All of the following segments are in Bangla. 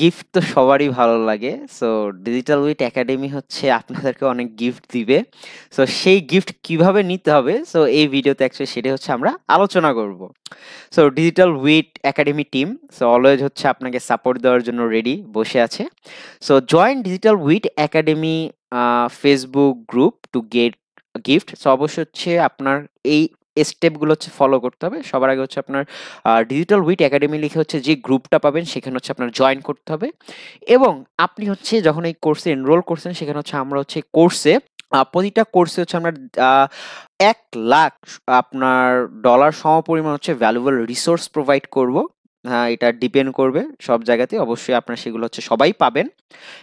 গিফট তো সবারই ভালো লাগে। সো ডিজিটাল উইট একাডেমি হচ্ছে আপনাদেরকে অনেক গিফট দিবে। সো সেই গিফট কিভাবে নিতে হবে? সো এই ভিডিওতে অ্যাকচুয়ালি সেটাই হচ্ছে আমরা আলোচনা করব। So Digital Wit Academy team so always হচ্ছে আপনাকে সাপোর্ট দেওয়ার জন্য রেডি বসে আছে। So join Digital Wit Academy Facebook group to get gift. সো অবশ্যই হচ্ছে আপনার এই স্টেপগুলো হচ্ছে ফলো করতে হবে। সবার আগে হচ্ছে আপনার ডিজিটাল উইট একাডেমি লিখে হচ্ছে যে গ্রুপটা পাবেন সেখানে হচ্ছে আপনার জয়েন করতে হবে এবং আপনি হচ্ছে যখন এই কোর্সে এনরোল করছেন সেখানে হচ্ছে আমরা হচ্ছে কোর্সে প্রতিটা কোর্সে হচ্ছে আমরা 1,00,000 আপনার ডলার সমপরিমাণ হচ্ছে ভ্যালুয়েবল রিসোর্স প্রোভাইড করব। হ্যাঁ, এটা ডিপেন্ড করবে সব জায়গাতে। অবশ্যই আপনারা সেগুলো হচ্ছে সবাই পাবেন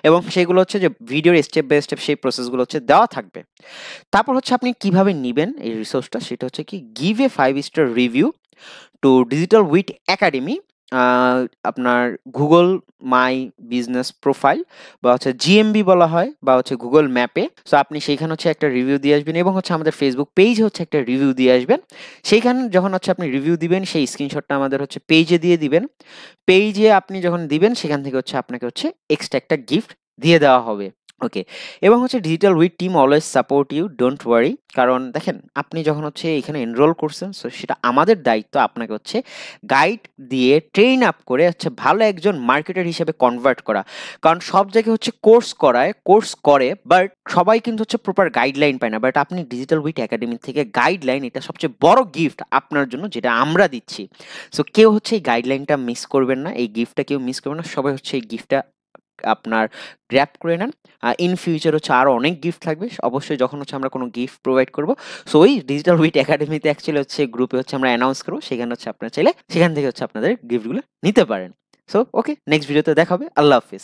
এবং সেগুলো হচ্ছে যে ভিডিওর স্টেপ বাই স্টেপ সেই প্রসেসগুলো হচ্ছে দেওয়া থাকবে। তারপর হচ্ছে আপনি কিভাবে নিবেন এই রিসোর্সটা সেটা হচ্ছে কি give a 5 star review to Digital Wit Academy আপনার গুগল মাই বিজনেস প্রোফাইল বা হচ্ছে জিএমবি বলা হয় বা হচ্ছে গুগল ম্যাপে। সো আপনি সেইখানে হচ্ছে একটা রিভিউ দিয়ে আসবেন এবং হচ্ছে আমাদের ফেসবুক পেজে হচ্ছে একটা রিভিউ দিয়ে আসবেন। সেইখানে যখন হচ্ছে আপনি রিভিউ দিবেন সেই স্ক্রিনশটটা আমাদের হচ্ছে পেজে দিয়ে দিবেন। পেজে আপনি যখন দিবেন সেখান থেকে হচ্ছে আপনাকে হচ্ছে এক্সট্রা একটা গিফট দিয়ে দেওয়া হবে। ওকে। এবং হচ্ছে Digital With team always support you, don't worry. কারণ দেখেন আপনি যখন হচ্ছে এখানে এনরোল করছেন সো সেটা আমাদের দায়িত্ব আপনাকে হচ্ছে গাইড দিয়ে ট্রেন আপ করে হচ্ছে ভালো একজন মার্কেটার হিসেবে কনভার্ট করা। কারণ সব জায়গায় হচ্ছে কোর্স করে বাট সবাই কিন্তু হচ্ছে প্রপার গাইডলাইন পায় না। বাট আপনি ডিজিটাল উইথ একাডেমি থেকে গাইডলাইন, এটা সবচেয়ে বড় গিফট আপনার জন্য যেটা আমরা দিচ্ছি। সো কেউ হচ্ছে এই গাইডলাইনটা মিস করবেন না, এই গিফটটা কেউ মিস করবেন না। সবাই হচ্ছে এই গিফটটা আপনার গ্র্যাব করে নেন। ইন ফিউচার হচ্ছে আরো অনেক গিফট থাকবে। অবশ্যই যখন হচ্ছে আমরা কোনো গিফট প্রোভাইড করব সো ওই ডিজিটাল উইট একাডেমিতে অ্যাকচুয়ালি হচ্ছে গ্রুপে হচ্ছে আমরা অ্যানাউন্স করব। সেখানে হচ্ছে আপনারা চাইলে সেখান থেকে হচ্ছে আপনাদের গিফটগুলো নিতে পারেন। সো ওকে, নেক্সট ভিডিওতে দেখা হবে। আল্লাহ হাফেজ।